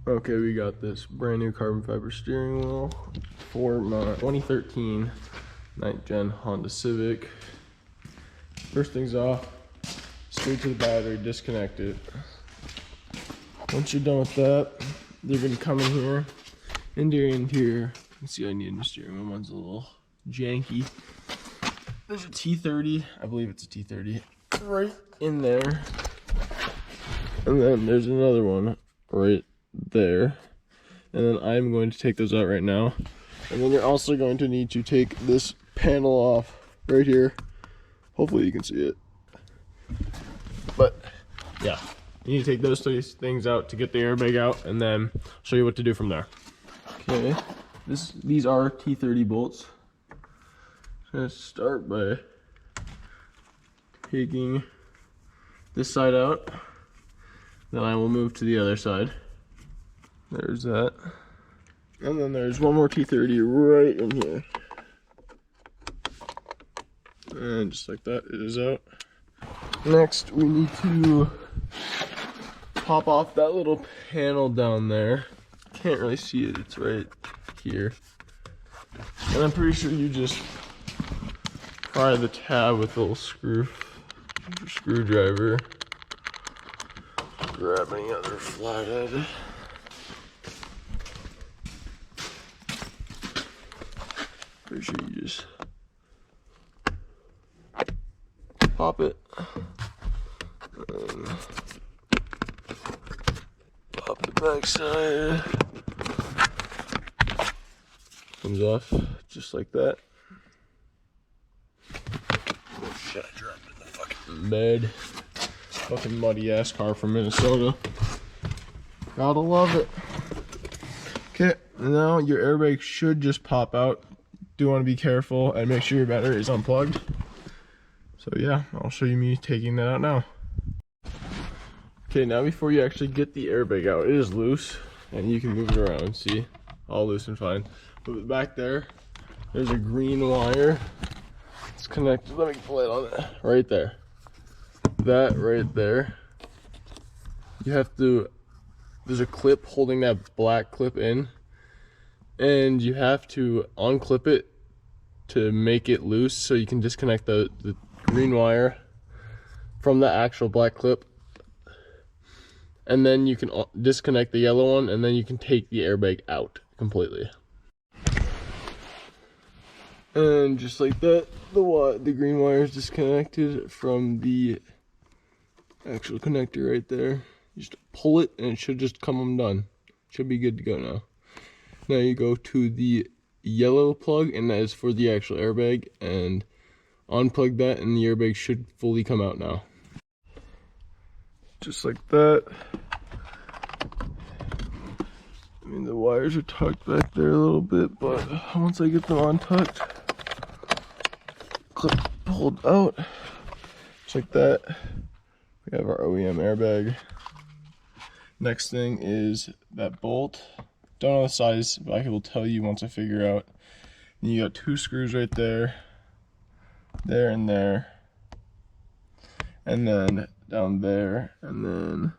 Okay, we got this brand new carbon fiber steering wheel for my 2013 9th gen Honda Civic. First things off, straight to the battery, disconnect it. Once you're done with that, you're gonna come in here, into your interior. You can see I need a new steering wheel, mine's a little janky. There's a T30, I believe it's a T30, right in there. And then there's another one right there. And then I'm going to take those out right now. And then you're also going to need to take this panel off right here. Hopefully you can see it. But yeah, you need to take those three things out to get the airbag out, and then I'll show you what to do from there. Okay, these are T30 bolts. I'm gonna start by taking this side out. Then I will move to the other side. There's that. And then there's one more T30 right in here. And just like that, it is out. Next, we need to pop off that little panel down there. Can't really see it, it's right here. And I'm pretty sure you just pry the tab with a little screwdriver. Grab any other flathead. Pretty sure you just pop it. And pop the back side. Comes off just like that. Oh shit, I dropped it in the fucking bed. Fucking muddy ass car from Minnesota. Gotta love it. Okay, now your airbag should just pop out. Do want to be careful and make sure your battery is unplugged. So yeah, I'll show you me taking that out now. Okay, now before you actually get the airbag out, it is loose and you can move it around. See, all loose and fine. But back there's a green wire. It's connected. Let me pull it on it. Right there. That right there, you have to, there's a clip holding that black clip in, and you have to unclip it to make it loose so you can disconnect the green wire from the actual black clip, and then you can disconnect the yellow one, and then you can take the airbag out completely. And just like that, the green wire is disconnected from the actual connector right there. You just pull it and it should just come undone. Should be good to go now. Now you go to the yellow plug, and that is for the actual airbag, and unplug that and the airbag should fully come out now. Just like that. I mean, the wires are tucked back there a little bit, but once I get them untucked, clip pulled out, just like that. We have our OEM airbag. Next thing is that bolt. Don't know the size, but I will tell you once I figure out. And you got two screws right there, there and there, and then down there, and then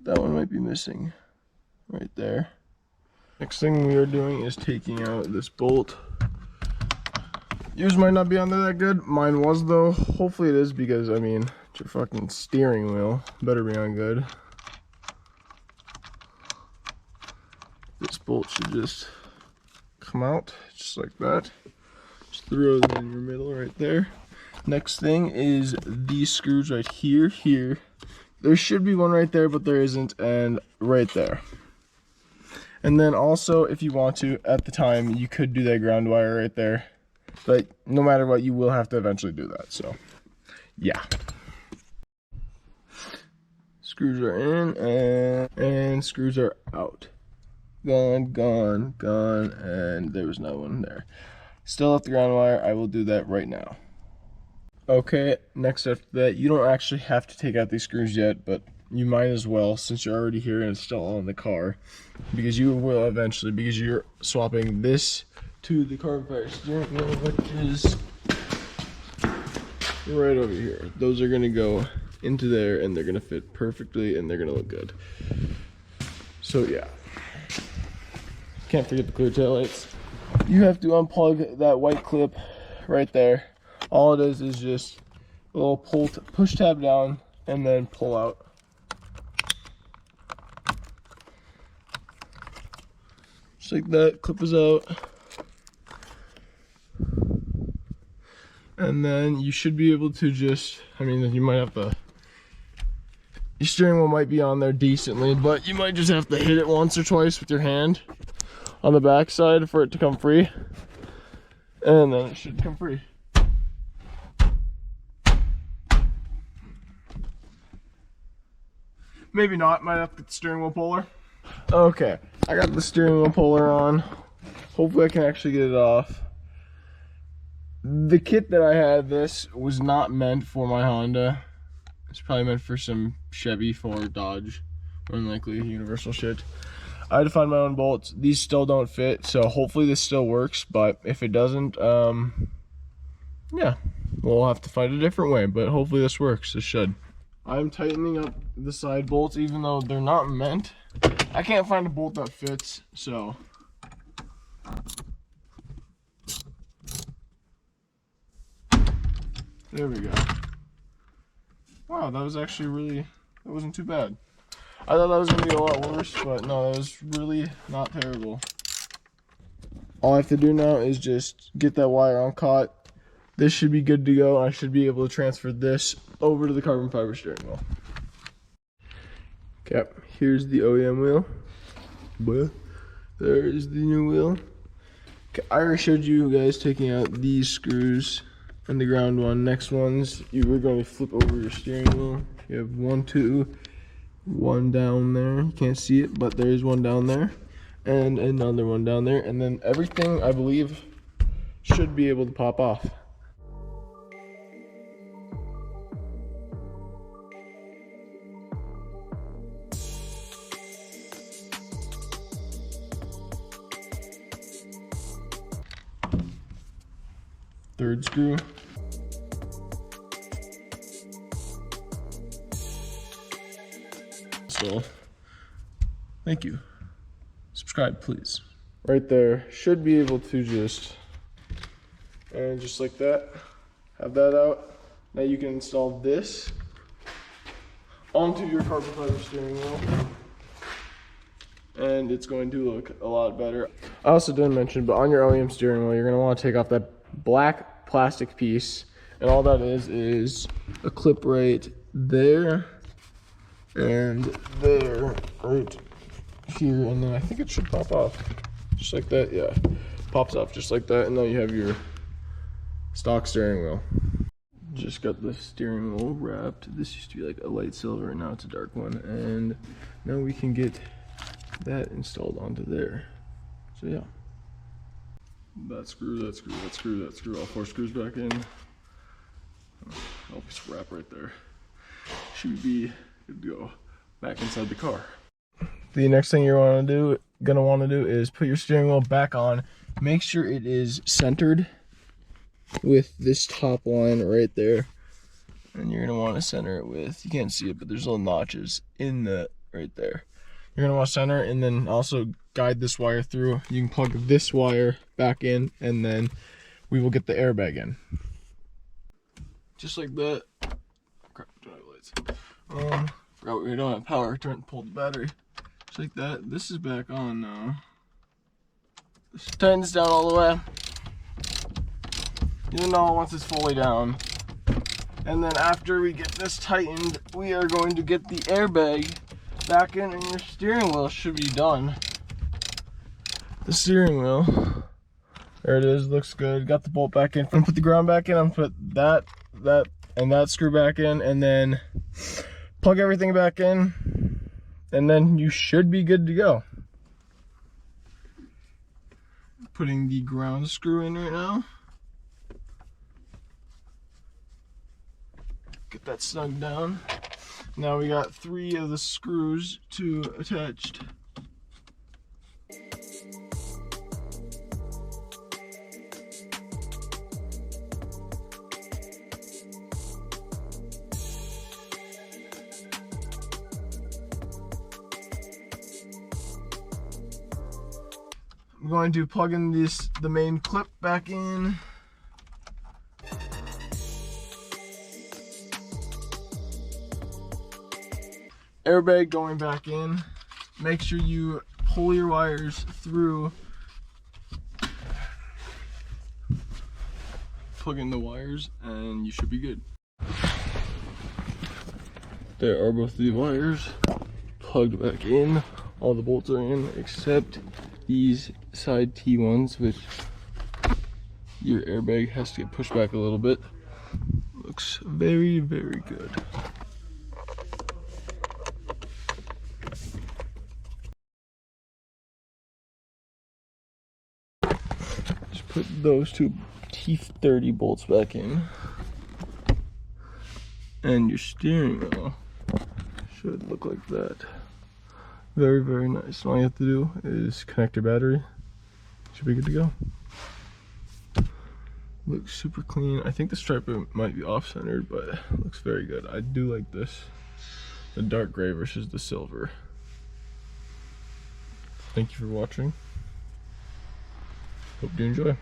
that one might be missing right there. Next thing we are doing is taking out this bolt. Yours might not be on there that good. Mine was though. Hopefully it is, because I mean, it's your fucking steering wheel. Better be on good. This bolt should just come out just like that. Just throw them in your middle right there. Next thing is these screws right here. There should be one right there, but there isn't, and right there. And then also, if you want to, at the time, you could do that ground wire right there. But no matter what, you will have to eventually do that. So, yeah. Screws are in, and screws are out. Gone, and there was no one there. Still have the ground wire. I will do that right now. Okay, next after that, you don't actually have to take out these screws yet, but you might as well, since you're already here and it's still all in the car, because you will eventually, because you're swapping this to the carbon fiber steering wheel, which is right over here. Those are going to go into there, and they're going to fit perfectly, and they're going to look good. So yeah, can't forget the clear taillights. You have to unplug that white clip right there. All it is just a little push tab down and then pull out. Just like that, clip is out. And then you should be able to just, I mean, you might have to, your steering wheel might be on there decently, but you might just have to hit it once or twice with your hand on the back side for it to come free. And then it should come free. Maybe not, might have to get the steering wheel puller. Okay, I got the steering wheel puller on. Hopefully I can actually get it off. The kit that I had, this was not meant for my Honda. It's probably meant for some Chevy, Ford, Dodge, more than likely universal shit. I had to find my own bolts. These still don't fit, so hopefully this still works, but if it doesn't, yeah, we'll have to find a different way, but hopefully this works. This should. I'm tightening up the side bolts, even though they're not meant. I can't find a bolt that fits, so. There we go. Wow, that was actually really, that wasn't too bad. I thought that was gonna be a lot worse, but no, that was really not terrible. All I have to do now is just get that wire uncaught. This should be good to go. I should be able to transfer this over to the carbon fiber steering wheel. Okay, here's the OEM wheel. But there is the new wheel. Okay, I already showed you guys taking out these screws and the ground one. Next ones, you were going to flip over your steering wheel. You have 1, 2, 1 down there. You can't see it, but there is one down there. And another one down there. And then everything, I believe, should be able to pop off. Third screw. So, thank you. Subscribe, please. Right there, should be able to just like that, have that out. Now you can install this onto your carbon fiber steering wheel, and it's going to look a lot better. I also didn't mention, but on your OEM steering wheel, you're going to want to take off that black plastic piece, and all that is a clip right there and there, right here, and then I think it should pop off just like that. Yeah, pops off just like that, and now you have your stock steering wheel. Just got the steering wheel wrapped. This used to be like a light silver, and now it's a dark one, and now we can get that installed onto there. So yeah, that screw, that screw, that screw, that screw, all 4 screws back in. I'll just wrap right there. Should be good to go back inside the car. The next thing you're gonna want to do is put your steering wheel back on. Make sure it is centered with this top line right there, and you're gonna want to center it with, you can't see it, but there's little notches in the right there. You're gonna want to center, and then also guide this wire through. You can plug this wire back in, and then we will get the airbag in. Just like that. Crap, don't have lights. Forgot we don't have power. Pulled the battery. Just like that. This is back on now. Just tighten this down all the way. Even though once it's fully down. And then after we get this tightened, we are going to get the airbag back in, and your steering wheel should be done. The steering wheel, there it is, looks good. Got the bolt back in. I'm gonna put the ground back in. I'm gonna put that, and that screw back in, and then plug everything back in, and then you should be good to go. Putting the ground screw in right now. Get that snug down. Now we got 3 of the screws attached. I'm going to plug in the main clip back in. Airbag going back in. Make sure you pull your wires through. Plug in the wires and you should be good. There are both the wires plugged back in. All the bolts are in except these side T ones, which your airbag has to get pushed back a little bit. Looks very, very good. Just put those two T30 bolts back in. And your steering wheel should look like that. Very, very nice. All you have to do is connect your battery. Should be good to go. Looks super clean. I think the stripe might be off-centered, but it looks very good. I do like this. The dark gray versus the silver. Thank you for watching. Hope you enjoy.